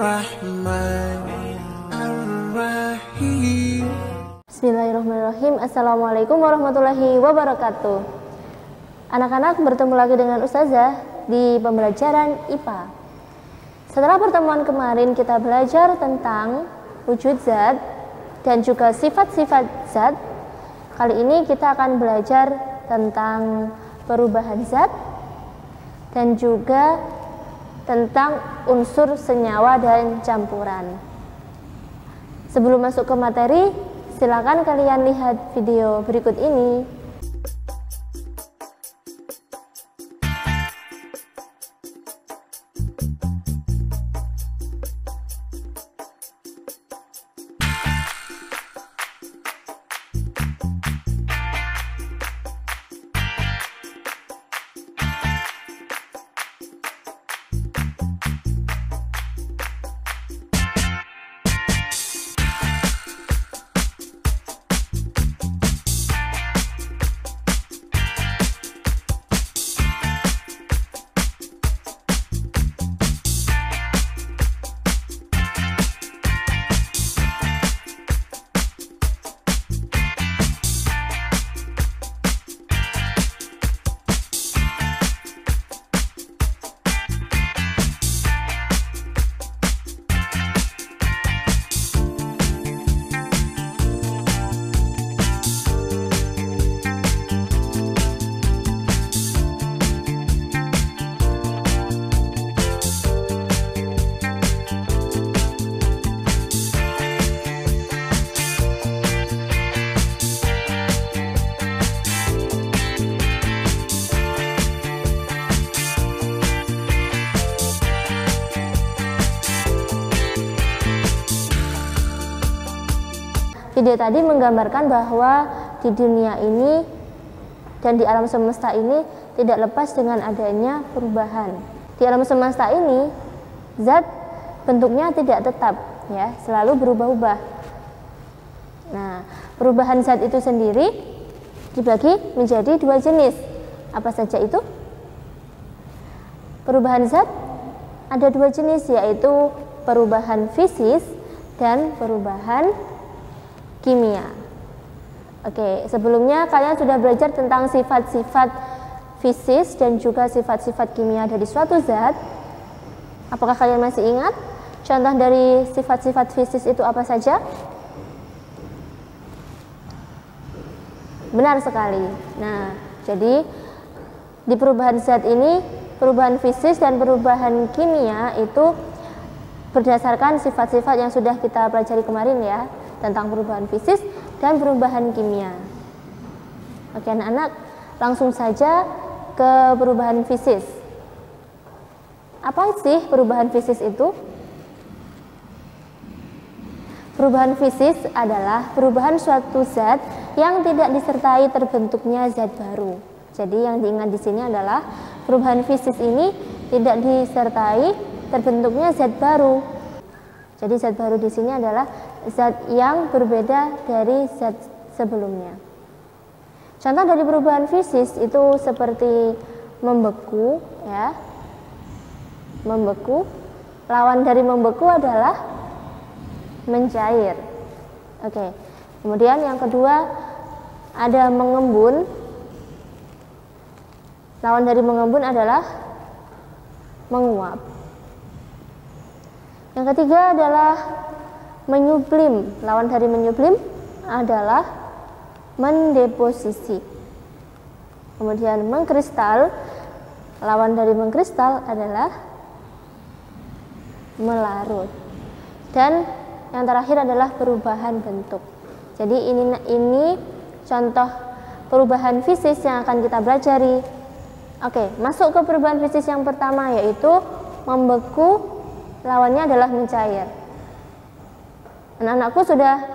Ar-Rahman. Bismillahirrahmanirrahim. Assalamualaikum warahmatullahi wabarakatuh. Anak-anak, bertemu lagi dengan Ustazah di pembelajaran IPA. Setelah pertemuan kemarin kita belajar tentang wujud zat dan juga sifat-sifat zat. Kali ini kita akan belajar tentang perubahan zat dan juga tentang unsur senyawa dan campuran. Sebelum masuk ke materi, silakan kalian lihat video berikut ini. Video tadi menggambarkan bahwa di dunia ini dan di alam semesta ini tidak lepas dengan adanya perubahan. Di alam semesta ini zat bentuknya tidak tetap, ya, selalu berubah-ubah. Nah, perubahan zat itu sendiri dibagi menjadi dua jenis. Apa saja itu? Perubahan zat ada dua jenis, yaitu perubahan fisis dan perubahan kimia. Oke, sebelumnya kalian sudah belajar tentang sifat-sifat fisis dan juga sifat-sifat kimia dari suatu zat. Apakah kalian masih ingat? Contoh dari sifat-sifat fisis itu apa saja? Benar sekali. Nah, jadi di perubahan zat ini, perubahan fisis dan perubahan kimia itu berdasarkan sifat-sifat yang sudah kita pelajari kemarin, ya, tentang perubahan fisis dan perubahan kimia. Oke anak-anak, langsung saja ke perubahan fisis. Apa sih perubahan fisis itu? Perubahan fisis adalah perubahan suatu zat yang tidak disertai terbentuknya zat baru. Jadi yang diingat di sini adalah perubahan fisis ini tidak disertai terbentuknya zat baru. Jadi zat baru di sini adalah zat yang berbeda dari zat sebelumnya. Contoh dari perubahan fisis itu seperti membeku, ya. Membeku. Lawan dari membeku adalah mencair. Oke. Kemudian yang kedua ada mengembun. Lawan dari mengembun adalah menguap. Yang ketiga adalah menyublim. Lawan dari menyublim adalah mendeposisi. Kemudian mengkristal. Lawan dari mengkristal adalah melarut. Dan yang terakhir adalah perubahan bentuk. Jadi ini contoh perubahan fisis yang akan kita pelajari. Oke, masuk ke perubahan fisis yang pertama, yaitu membeku. Lawannya adalah mencair. Anak-anakku sudah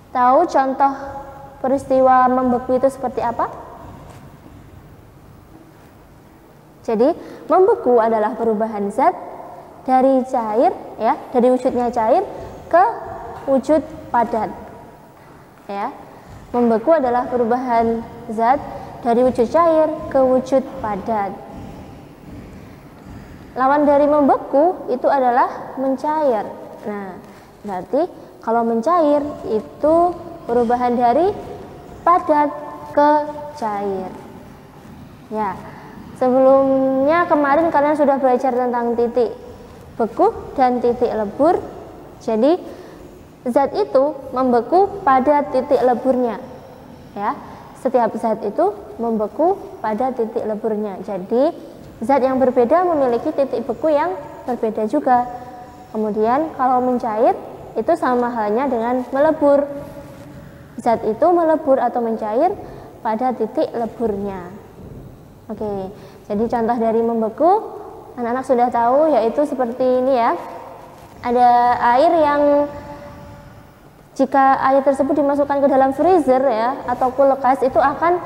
tahu contoh peristiwa membeku itu seperti apa? Jadi, membeku adalah perubahan zat dari cair, ya, dari wujudnya cair ke wujud padat. Ya. Membeku adalah perubahan zat dari wujud cair ke wujud padat. lawan dari membeku itu adalah mencair. Nah, berarti kalau mencair itu perubahan dari padat ke cair. Ya, sebelumnya kemarin kalian sudah belajar tentang titik beku dan titik lebur. Jadi zat itu membeku pada titik leburnya. Ya, setiap zat itu membeku pada titik leburnya. Jadi zat yang berbeda memiliki titik beku yang berbeda juga. Kemudian kalau mencair itu sama halnya dengan melebur. Zat itu melebur atau mencair pada titik leburnya. Oke, jadi contoh dari membeku anak-anak sudah tahu, yaitu seperti ini ya. Ada air yang jika air tersebut dimasukkan ke dalam freezer ya atau kulkas itu akan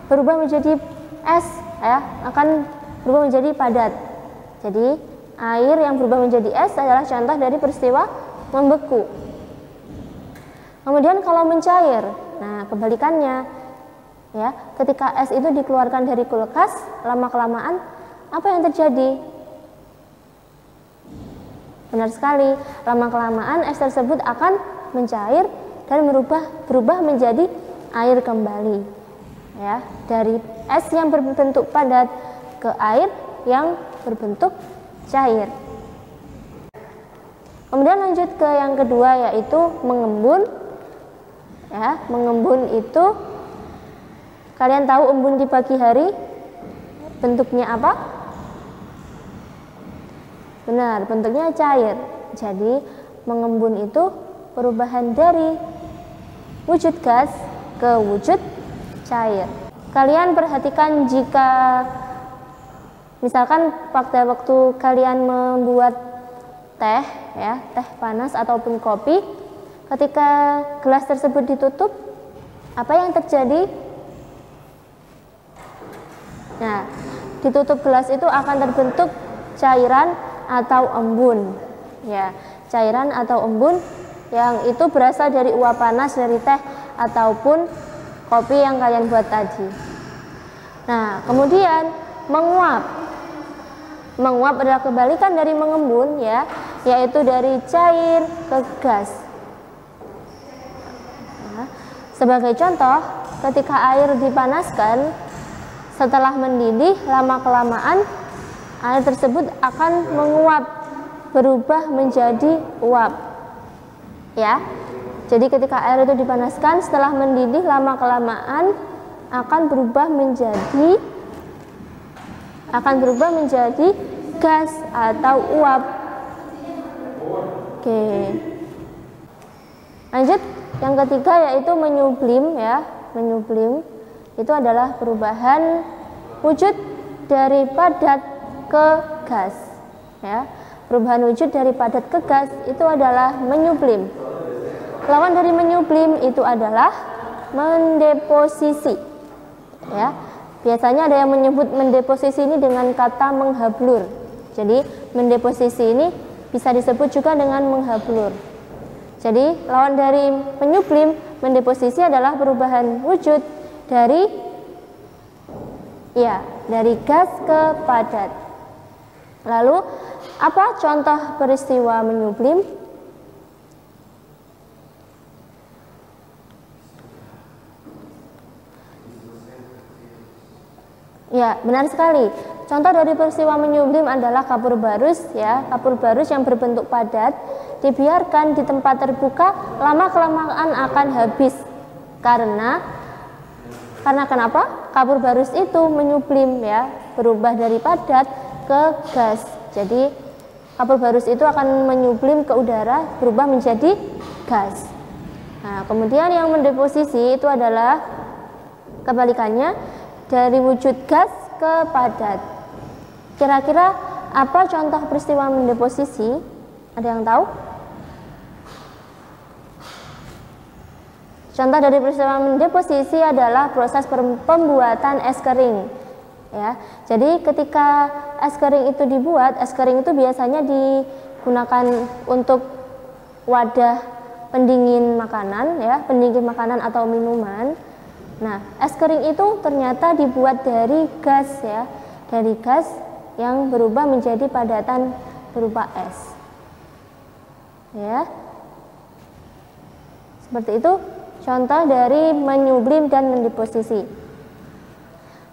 berubah menjadi es ya, akan berubah menjadi padat. Jadi air yang berubah menjadi es adalah contoh dari peristiwa membeku. Kemudian kalau mencair, nah kebalikannya ya, ketika es itu dikeluarkan dari kulkas, lama-kelamaan apa yang terjadi? Benar sekali, lama-kelamaan es tersebut akan mencair dan berubah menjadi air kembali. Ya, dari es yang berbentuk padat ke air yang berbentuk cair. Kemudian lanjut ke yang kedua, yaitu mengembun. Ya, mengembun itu kalian tahu embun di pagi hari bentuknya apa? Benar, bentuknya cair. Jadi mengembun itu perubahan dari wujud gas ke wujud cair. Kalian perhatikan jika misalkan pada waktu kalian membuat teh ya, teh panas ataupun kopi, ketika gelas tersebut ditutup, apa yang terjadi? Nah, ditutup gelas itu akan terbentuk cairan atau embun. Ya, cairan atau embun yang itu berasal dari uap panas dari teh ataupun kopi yang kalian buat tadi. Nah, kemudian menguap. Menguap adalah kebalikan dari mengembun ya, yaitu dari cair ke gas. Nah, sebagai contoh, ketika air dipanaskan, setelah mendidih, lama-kelamaan air tersebut akan menguap, berubah menjadi uap. Ya, jadi ketika air itu dipanaskan, setelah mendidih, lama-kelamaan akan berubah menjadi gas atau uap. Oke. Lanjut, yang ketiga yaitu menyublim ya. Menyublim itu adalah perubahan wujud dari padat ke gas ya. Perubahan wujud dari padat ke gas itu adalah menyublim. Lawan dari menyublim itu adalah mendeposisi ya. Biasanya ada yang menyebut mendeposisi ini dengan kata menghablur. Jadi mendeposisi ini bisa disebut juga dengan menghablur. Jadi lawan dari menyublim, mendeposisi adalah perubahan wujud dari gas ke padat. Lalu apa contoh peristiwa menyublim? Ya, benar sekali. Contoh dari peristiwa menyublim adalah kapur barus ya. Kapur barus yang berbentuk padat dibiarkan di tempat terbuka, lama-kelamaan akan habis. Karena kenapa? Kapur barus itu menyublim ya, berubah dari padat ke gas. Jadi kapur barus itu akan menyublim ke udara, berubah menjadi gas. Nah, kemudian yang mendeposisi itu adalah kebalikannya, dari wujud gas ke padat. Kira-kira apa contoh peristiwa mendeposisi? Ada yang tahu? Contoh dari peristiwa mendeposisi adalah proses pembuatan es kering. Ya, jadi ketika es kering itu dibuat, es kering itu biasanya digunakan untuk wadah pendingin makanan, ya, pendingin makanan atau minuman. Nah, es kering itu ternyata dibuat dari gas ya, dari gas yang berubah menjadi padatan berupa es. Ya. Seperti itu contoh dari menyublim dan mendeposisi.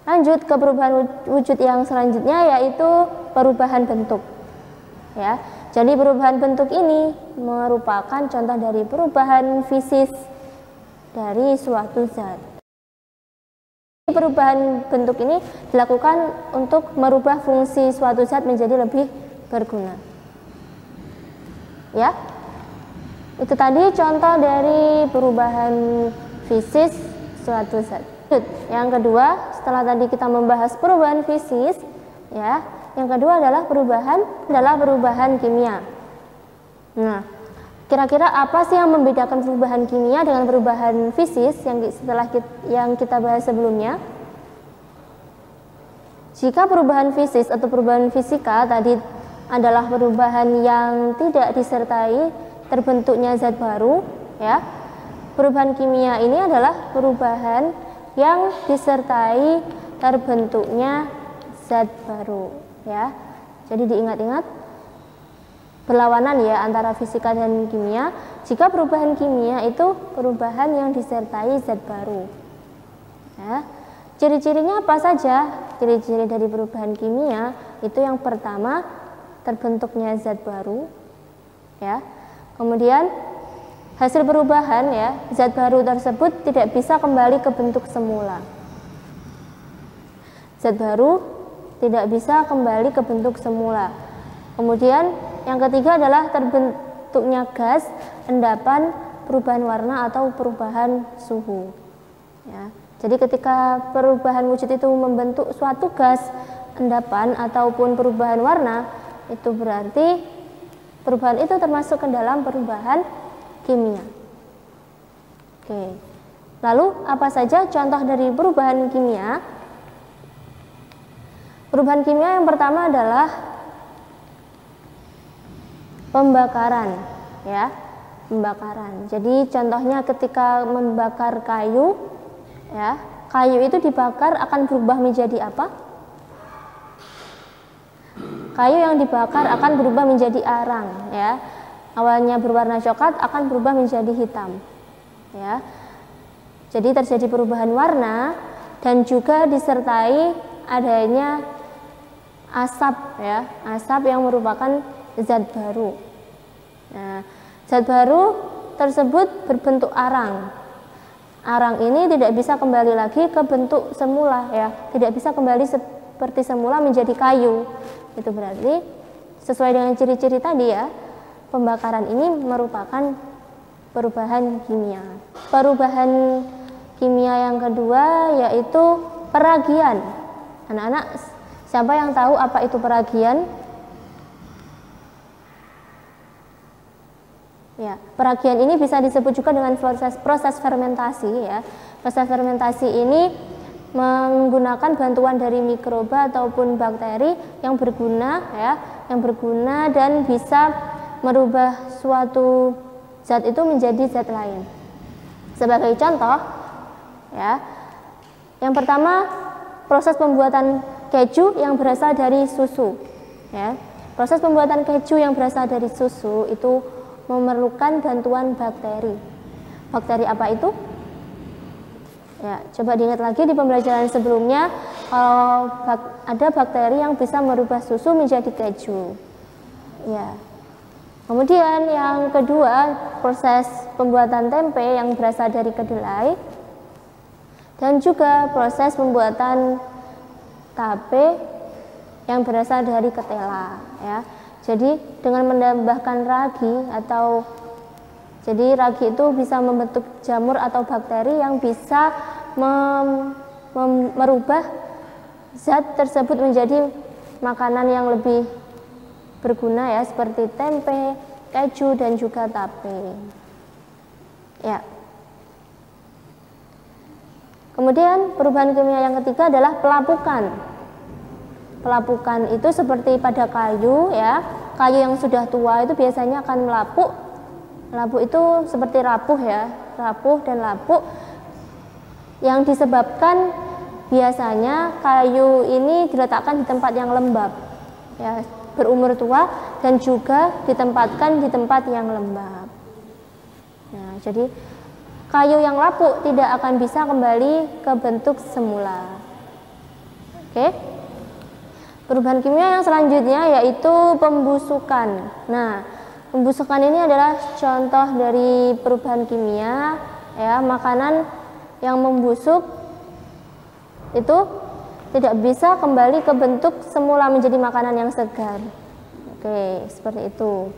Lanjut ke perubahan wujud yang selanjutnya, yaitu perubahan bentuk. Ya, jadi perubahan bentuk ini merupakan contoh dari perubahan fisis dari suatu zat. Perubahan bentuk ini dilakukan untuk merubah fungsi suatu zat menjadi lebih berguna. Ya, itu tadi contoh dari perubahan fisis suatu zat. Yang kedua, setelah tadi kita membahas perubahan fisis, ya, yang kedua adalah perubahan kimia. Nah, kira-kira apa sih yang membedakan perubahan kimia dengan perubahan fisis yang kita bahas sebelumnya? Jika perubahan fisis atau perubahan fisika tadi adalah perubahan yang tidak disertai terbentuknya zat baru, ya. Perubahan kimia ini adalah perubahan yang disertai terbentuknya zat baru, ya. Jadi diingat-ingat berlawanan ya antara fisika dan kimia. Jika perubahan kimia itu perubahan yang disertai zat baru. Ya. Ciri-cirinya apa saja? Ciri-ciri dari perubahan kimia itu yang pertama terbentuknya zat baru, ya. Kemudian hasil perubahan, ya, zat baru tersebut tidak bisa kembali ke bentuk semula. Zat baru tidak bisa kembali ke bentuk semula. Kemudian yang ketiga adalah terbentuknya gas, endapan, perubahan warna atau perubahan suhu. Ya. Jadi ketika perubahan wujud itu membentuk suatu gas, endapan ataupun perubahan warna, itu berarti perubahan itu termasuk ke dalam perubahan kimia. Oke. Lalu apa saja contoh dari perubahan kimia? Perubahan kimia yang pertama adalah pembakaran, ya. Pembakaran. Jadi contohnya ketika membakar kayu, ya, kayu itu dibakar akan berubah menjadi apa? Kayu yang dibakar akan berubah menjadi arang, ya. Awalnya berwarna coklat akan berubah menjadi hitam, ya. Jadi terjadi perubahan warna dan juga disertai adanya asap, ya, asap yang merupakan zat baru. Nah, zat baru tersebut berbentuk arang. Arang ini tidak bisa kembali lagi ke bentuk semula, ya, tidak bisa kembali seperti semula menjadi kayu. Itu berarti sesuai dengan ciri-ciri tadi, ya. Pembakaran ini merupakan perubahan kimia. Perubahan kimia yang kedua yaitu peragian. Anak-anak, siapa yang tahu apa itu peragian? Ya, peragian ini bisa disebut juga dengan proses fermentasi, ya. Proses fermentasi ini menggunakan bantuan dari mikroba ataupun bakteri yang berguna, ya, dan bisa merubah suatu zat itu menjadi zat lain. Sebagai contoh, ya, yang pertama proses pembuatan keju yang berasal dari susu, ya. Proses pembuatan keju yang berasal dari susu itu memerlukan bantuan bakteri. Bakteri apa itu? Ya, coba diingat lagi di pembelajaran sebelumnya, kalau ada bakteri yang bisa merubah susu menjadi keju. Ya. Kemudian yang kedua, proses pembuatan tempe yang berasal dari kedelai dan juga proses pembuatan tape yang berasal dari ketela, ya. Jadi dengan menambahkan ragi jadi ragi itu bisa membentuk jamur atau bakteri yang bisa merubah zat tersebut menjadi makanan yang lebih berguna, ya, seperti tempe, keju dan juga tape. Ya. Kemudian perubahan kimia yang ketiga adalah pelapukan. Pelapukan itu seperti pada kayu, ya. Kayu yang sudah tua itu biasanya akan melapuk. Lapuk itu seperti rapuh, ya, rapuh dan lapuk yang disebabkan biasanya kayu ini diletakkan di tempat yang lembab, ya, berumur tua dan juga ditempatkan di tempat yang lembab. Nah, jadi kayu yang lapuk tidak akan bisa kembali ke bentuk semula. Oke. Perubahan kimia yang selanjutnya yaitu pembusukan. Nah, pembusukan ini adalah contoh dari perubahan kimia, ya, makanan yang membusuk itu tidak bisa kembali ke bentuk semula menjadi makanan yang segar. Oke, seperti itu.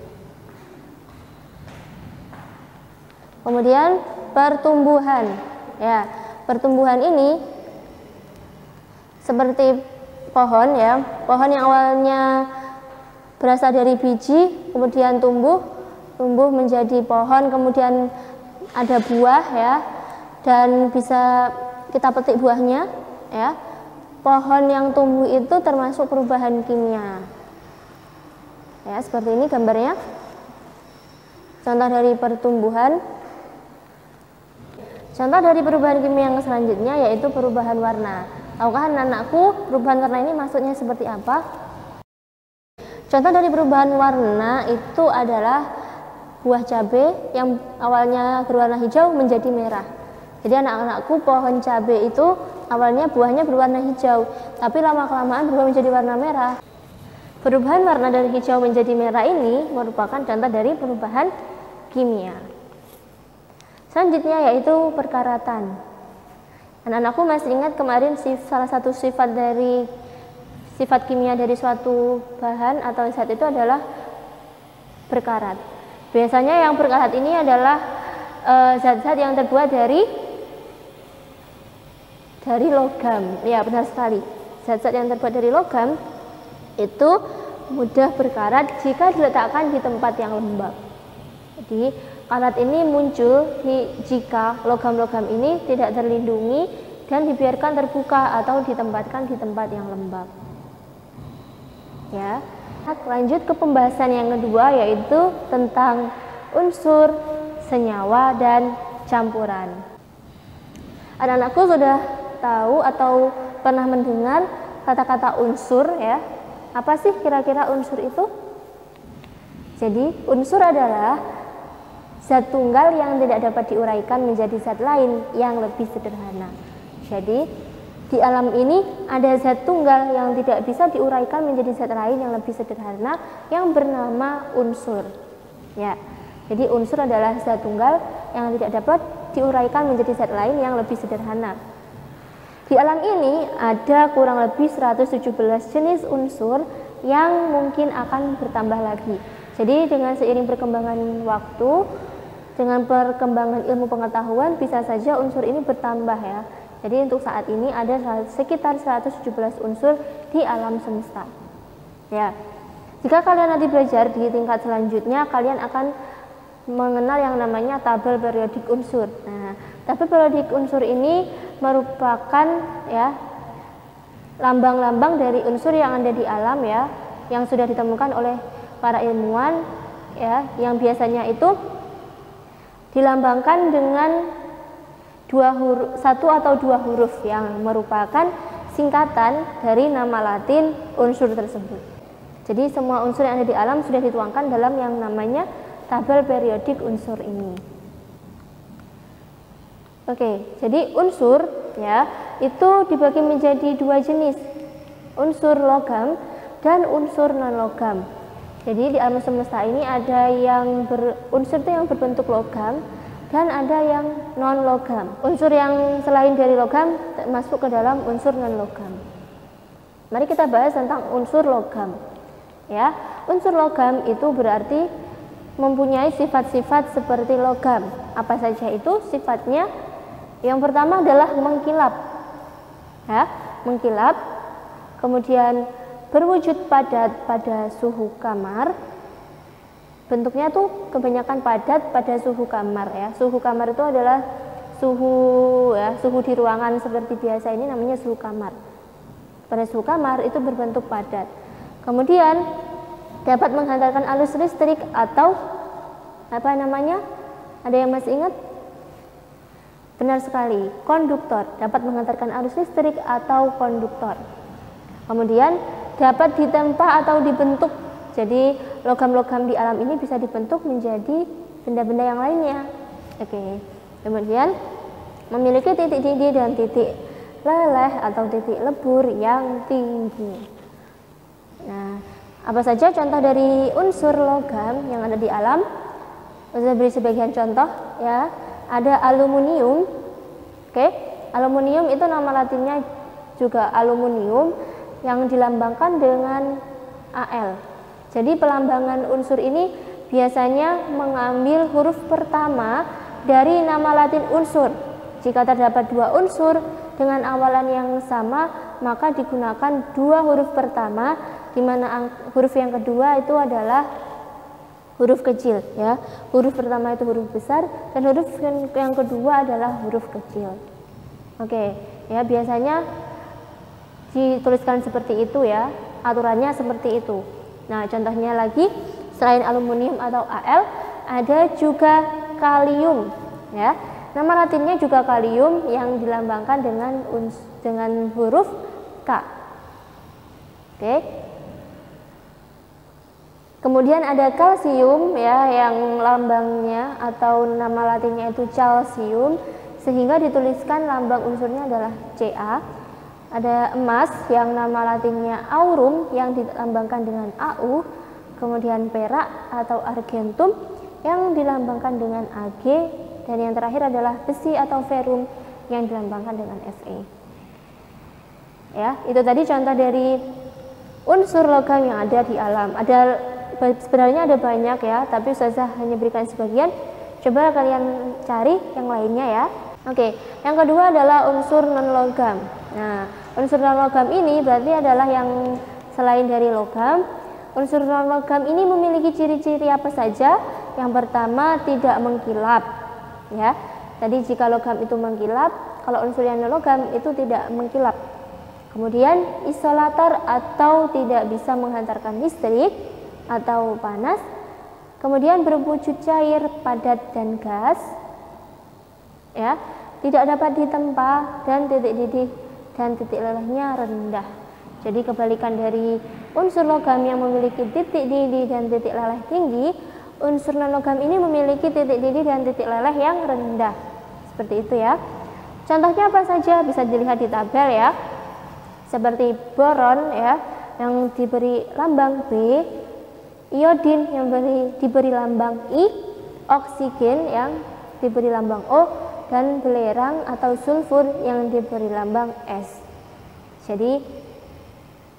Kemudian pertumbuhan, ya, pertumbuhan ini seperti pohon, ya, pohon yang awalnya berasal dari biji, kemudian tumbuh menjadi pohon, kemudian ada buah, ya, dan bisa kita petik buahnya, ya. Pohon yang tumbuh itu termasuk perubahan kimia, ya, seperti ini gambarnya. Contoh dari pertumbuhan. Contoh dari perubahan kimia yang selanjutnya yaitu perubahan warna. Tahukah anak-anakku perubahan warna ini maksudnya seperti apa? Contoh dari perubahan warna itu adalah buah cabai yang awalnya berwarna hijau menjadi merah. Jadi anak-anakku pohon cabai itu awalnya buahnya berwarna hijau, tapi lama-kelamaan berubah menjadi warna merah. Perubahan warna dari hijau menjadi merah ini merupakan contoh dari perubahan kimia. Selanjutnya yaitu perkaratan. Anak-anakku masih ingat kemarin salah satu sifat kimia dari suatu bahan atau zat itu adalah berkarat. Biasanya yang berkarat ini adalah zat-zat yang terbuat dari logam. Ya, benar sekali. Zat-zat yang terbuat dari logam itu mudah berkarat jika diletakkan di tempat yang lembab. Jadi karat ini muncul jika logam-logam ini tidak terlindungi dan dibiarkan terbuka atau ditempatkan di tempat yang lembab. Ya, lanjut ke pembahasan yang kedua yaitu tentang unsur, senyawa, dan campuran. Anak-anakku sudah tahu atau pernah mendengar kata-kata unsur, ya. Apa sih kira-kira unsur itu? Jadi unsur adalah zat tunggal yang tidak dapat diuraikan menjadi zat lain yang lebih sederhana. Jadi di alam ini ada zat tunggal yang tidak bisa diuraikan menjadi zat lain yang lebih sederhana yang bernama unsur. Ya, jadi unsur adalah zat tunggal yang tidak dapat diuraikan menjadi zat lain yang lebih sederhana. Di alam ini ada kurang lebih 117 jenis unsur yang mungkin akan bertambah lagi. Jadi dengan seiring perkembangan waktu, dengan perkembangan ilmu pengetahuan, bisa saja unsur ini bertambah, ya. Jadi untuk saat ini ada sekitar 117 unsur di alam semesta. Ya. Jika kalian nanti belajar di tingkat selanjutnya, kalian akan mengenal yang namanya tabel periodik unsur. Nah, tabel periodik unsur ini merupakan, ya, lambang-lambang dari unsur yang ada di alam, ya, yang sudah ditemukan oleh para ilmuwan, ya, yang biasanya itu dilambangkan dengan satu atau dua huruf yang merupakan singkatan dari nama Latin unsur tersebut. Jadi semua unsur yang ada di alam sudah dituangkan dalam yang namanya tabel periodik unsur ini. Oke, jadi unsur, ya, itu dibagi menjadi dua jenis, unsur logam dan unsur non logam. Jadi di alam semesta ini ada yang unsur itu yang berbentuk logam dan ada yang non logam. Unsur yang selain dari logam masuk ke dalam unsur non logam. Mari kita bahas tentang unsur logam. Ya, unsur logam itu berarti mempunyai sifat-sifat seperti logam. Apa saja itu sifatnya? Yang pertama adalah mengkilap. Ya, mengkilap. Kemudian berwujud padat pada suhu kamar. Bentuknya tuh kebanyakan padat pada suhu kamar, ya. Suhu kamar itu adalah suhu, ya, suhu di ruangan seperti biasa ini namanya suhu kamar. Pada suhu kamar itu berbentuk padat. Kemudian dapat menghantarkan arus listrik atau apa namanya? Ada yang masih ingat? Benar sekali, konduktor. Dapat menghantarkan arus listrik atau konduktor. Kemudian dapat ditempa atau dibentuk. Jadi logam-logam di alam ini bisa dibentuk menjadi benda-benda yang lainnya. Oke. Kemudian memiliki titik didih dan titik leleh atau titik lebur yang tinggi. Nah, apa saja contoh dari unsur logam yang ada di alam? Saya beri sebagian contoh ya. Ada aluminium. Oke. Aluminium itu nama latinnya juga aluminium yang dilambangkan dengan Al. Jadi pelambangan unsur ini biasanya mengambil huruf pertama dari nama latin unsur. Jika terdapat dua unsur dengan awalan yang sama, maka digunakan dua huruf pertama, di mana huruf yang kedua itu adalah huruf kecil ya. Huruf pertama itu huruf besar dan huruf yang kedua adalah huruf kecil. Oke, ya biasanya dituliskan seperti itu ya. Aturannya seperti itu. Nah, contohnya lagi selain aluminium atau Al, ada juga kalium ya. Nama latinnya juga kalium yang dilambangkan dengan huruf K. Oke. Kemudian ada kalsium ya, yang lambangnya atau nama latinnya itu calcium, sehingga dituliskan lambang unsurnya adalah Ca. Ada emas yang nama latinnya aurum yang dilambangkan dengan Au. Kemudian perak atau argentum yang dilambangkan dengan Ag. Dan yang terakhir adalah besi atau ferrum yang dilambangkan dengan Fe. Ya, itu tadi contoh dari unsur logam yang ada di alam. Sebenarnya ada banyak ya, tapi Ustazah hanya berikan sebagian. Coba kalian cari yang lainnya ya. Oke, yang kedua adalah unsur non logam. Nah, unsur non logam ini berarti adalah yang selain dari logam. Unsur non logam ini memiliki ciri-ciri apa saja? Yang pertama, tidak mengkilap. Ya, tadi jika logam itu mengkilap, kalau unsur yang non logam itu tidak mengkilap. Kemudian isolator atau tidak bisa menghantarkan listrik atau panas. Kemudian berwujud cair, padat dan gas. Ya, tidak dapat ditempa dan titik didih dan titik lelehnya rendah. Jadi kebalikan dari unsur logam yang memiliki titik didih dan titik leleh tinggi, unsur non logam ini memiliki titik didih dan titik leleh yang rendah. Seperti itu ya. Contohnya apa saja bisa dilihat di tabel ya. Seperti boron ya yang diberi lambang B, iodin yang diberi lambang I, oksigen yang diberi lambang O, dan belerang atau sulfur yang diberi lambang S. Jadi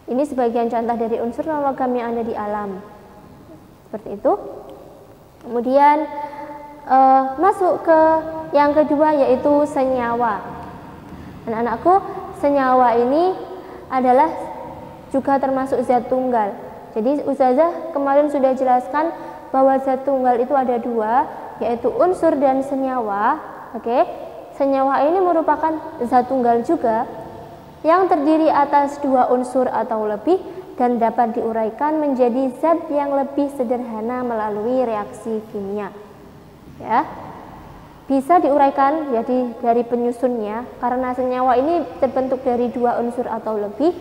ini sebagian contoh dari unsur non logam yang ada di alam. Seperti itu. Kemudian masuk ke yang kedua yaitu senyawa. Anak-anakku, senyawa ini adalah juga termasuk zat tunggal. Jadi Ustazah kemarin sudah jelaskan bahwa zat tunggal itu ada dua, yaitu unsur dan senyawa. Oke, senyawa ini merupakan zat tunggal juga yang terdiri atas dua unsur atau lebih dan dapat diuraikan menjadi zat yang lebih sederhana melalui reaksi kimia. Ya, bisa diuraikan jadi dari penyusunnya karena senyawa ini terbentuk dari dua unsur atau lebih.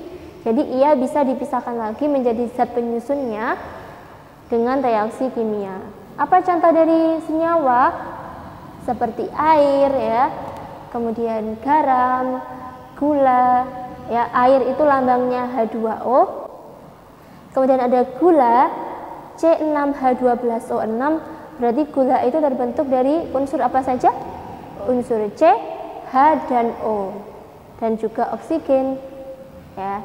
Jadi ia bisa dipisahkan lagi menjadi zat penyusunnya dengan reaksi kimia. Apa contoh dari senyawa? Seperti air ya, kemudian garam, gula ya. Air itu lambangnya H2O. Kemudian ada gula C6H12O6. Berarti gula itu terbentuk dari unsur apa saja? Unsur C, H dan O, dan juga oksigen ya.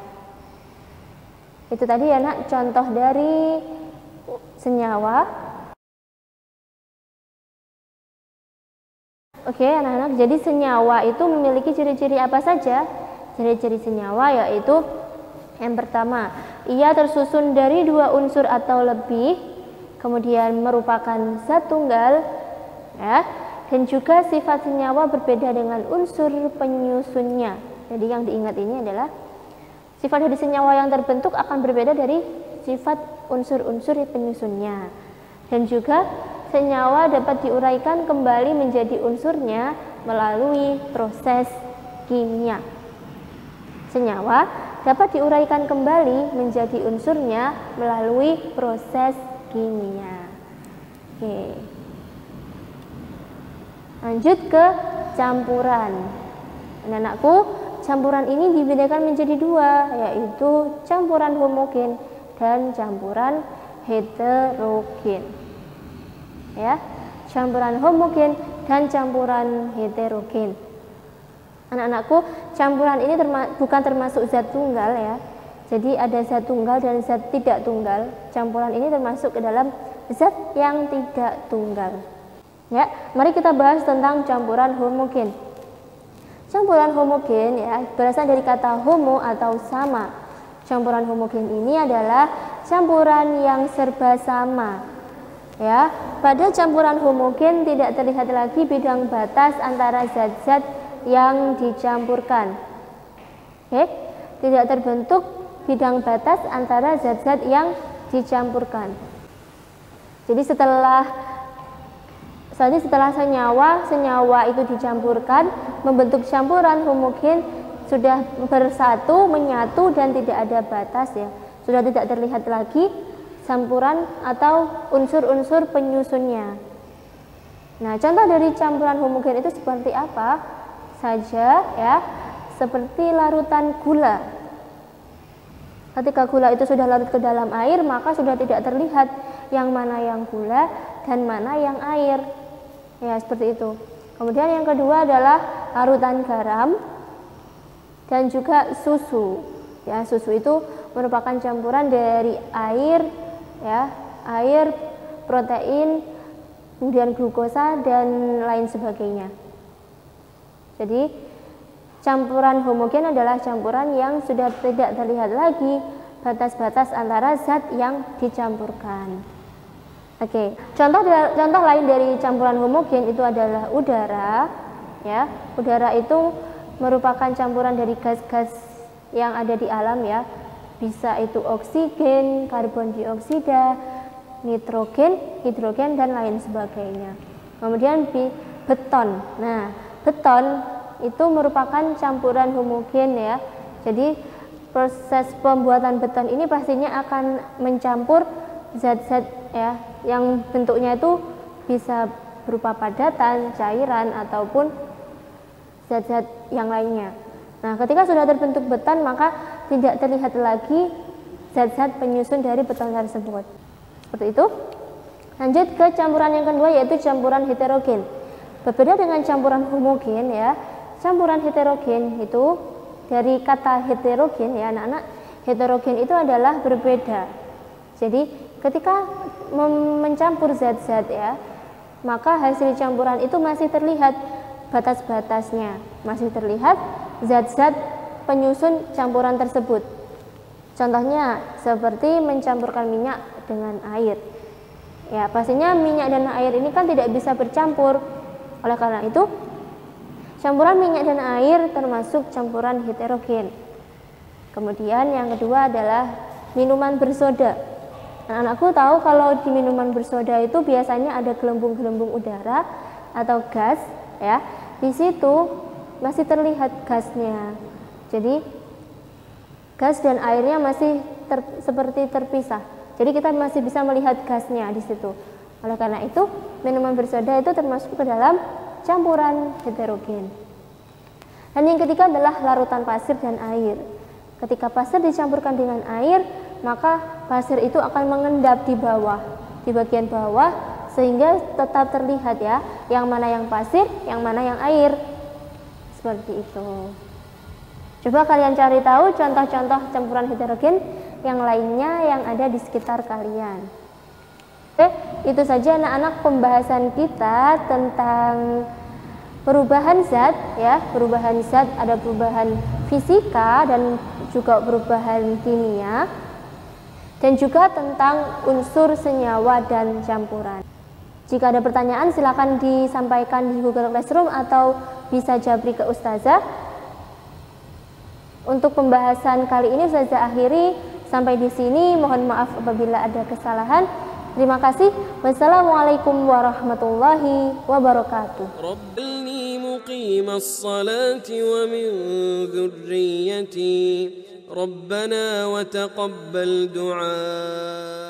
Itu tadi ya nak contoh dari senyawa. Oke anak-anak, jadi senyawa itu memiliki ciri-ciri apa saja? Ciri-ciri senyawa yaitu yang pertama, ia tersusun dari dua unsur atau lebih, kemudian merupakan zat tunggal ya, dan juga sifat senyawa berbeda dengan unsur penyusunnya. Jadi yang diingat ini adalah sifat dari senyawa yang terbentuk akan berbeda dari sifat unsur-unsur penyusunnya. Dan juga senyawa dapat diuraikan kembali menjadi unsurnya melalui proses kimia. Senyawa dapat diuraikan kembali menjadi unsurnya melalui proses kimia. Oke. Lanjut ke campuran. Anak-anakku, campuran ini dibedakan menjadi dua, yaitu campuran homogen dan campuran heterogen. Ya, campuran homogen dan campuran heterogen. Anak-anakku, campuran ini bukan termasuk zat tunggal ya. Jadi ada zat tunggal dan zat tidak tunggal. Campuran ini termasuk ke dalam zat yang tidak tunggal. Ya, mari kita bahas tentang campuran homogen. Campuran homogen ya berasal dari kata homo atau sama. Campuran homogen ini adalah campuran yang serba sama. Ya, pada campuran homogen tidak terlihat lagi bidang batas antara zat-zat yang dicampurkan. Oke, tidak terbentuk bidang batas antara zat-zat yang dicampurkan. Jadi setelah senyawa itu dicampurkan membentuk campuran homogen, sudah bersatu, menyatu dan tidak ada batas ya. Sudah tidak terlihat lagi campuran atau unsur-unsur penyusunnya. Nah, contoh dari campuran homogen itu seperti apa saja ya? Seperti larutan gula. Ketika gula itu sudah larut ke dalam air, maka sudah tidak terlihat yang mana yang gula dan mana yang air. Ya, seperti itu. Kemudian yang kedua adalah larutan garam dan juga susu. Ya, susu itu merupakan campuran dari air, ya, air, protein, kemudian glukosa dan lain sebagainya. Jadi campuran homogen adalah campuran yang sudah tidak terlihat lagi batas-batas antara zat yang dicampurkan. Oke, contoh lain dari campuran homogen itu adalah udara. Ya, udara itu merupakan campuran dari gas-gas yang ada di alam ya. Bisa itu oksigen, karbon dioksida, nitrogen, hidrogen dan lain sebagainya. Kemudian beton. Nah, beton itu merupakan campuran homogen ya. Jadi proses pembuatan beton ini pastinya akan mencampur zat-zat ya yang bentuknya itu bisa berupa padatan, cairan ataupun zat-zat yang lainnya. Nah, ketika sudah terbentuk beton maka tidak terlihat lagi zat-zat penyusun dari beton tersebut. Seperti itu. Lanjut ke campuran yang kedua yaitu campuran heterogen. Berbeda dengan campuran homogen ya. Campuran heterogen itu dari kata heterogen ya anak-anak. Heterogen itu adalah berbeda. Jadi ketika mencampur zat-zat ya, maka hasil campuran itu masih terlihat batas-batasnya, masih terlihat zat-zat penyusun campuran tersebut. Contohnya seperti mencampurkan minyak dengan air. Ya, pastinya minyak dan air ini kan tidak bisa bercampur. Oleh karena itu, campuran minyak dan air termasuk campuran heterogen. Kemudian yang kedua adalah minuman bersoda. Anak-anakku tahu kalau di minuman bersoda itu biasanya ada gelembung-gelembung udara atau gas ya. Di situ masih terlihat gasnya. Jadi gas dan airnya masih seperti terpisah. Jadi kita masih bisa melihat gasnya di situ. Oleh karena itu, minuman bersoda itu termasuk ke dalam campuran heterogen. Dan yang ketiga adalah larutan pasir dan air. Ketika pasir dicampurkan dengan air, maka pasir itu akan mengendap di bawah, di bagian bawah, sehingga tetap terlihat ya, yang mana yang pasir, yang mana yang air. Seperti itu. Coba kalian cari tahu contoh-contoh campuran heterogen yang lainnya yang ada di sekitar kalian. Oke, itu saja anak-anak pembahasan kita tentang perubahan zat ya. Perubahan zat ada perubahan fisika dan juga perubahan kimia. Dan juga tentang unsur senyawa dan campuran. Jika ada pertanyaan silakan disampaikan di Google Classroom atau bisa japri ke Ustazah. Untuk pembahasan kali ini Ustazah akhiri sampai di sini. Mohon maaf apabila ada kesalahan. Terima kasih. Wassalamualaikum warahmatullahi wabarakatuh. Rabbini muqimas salati wa min dzurriyyati ربنا وتقبل دعاء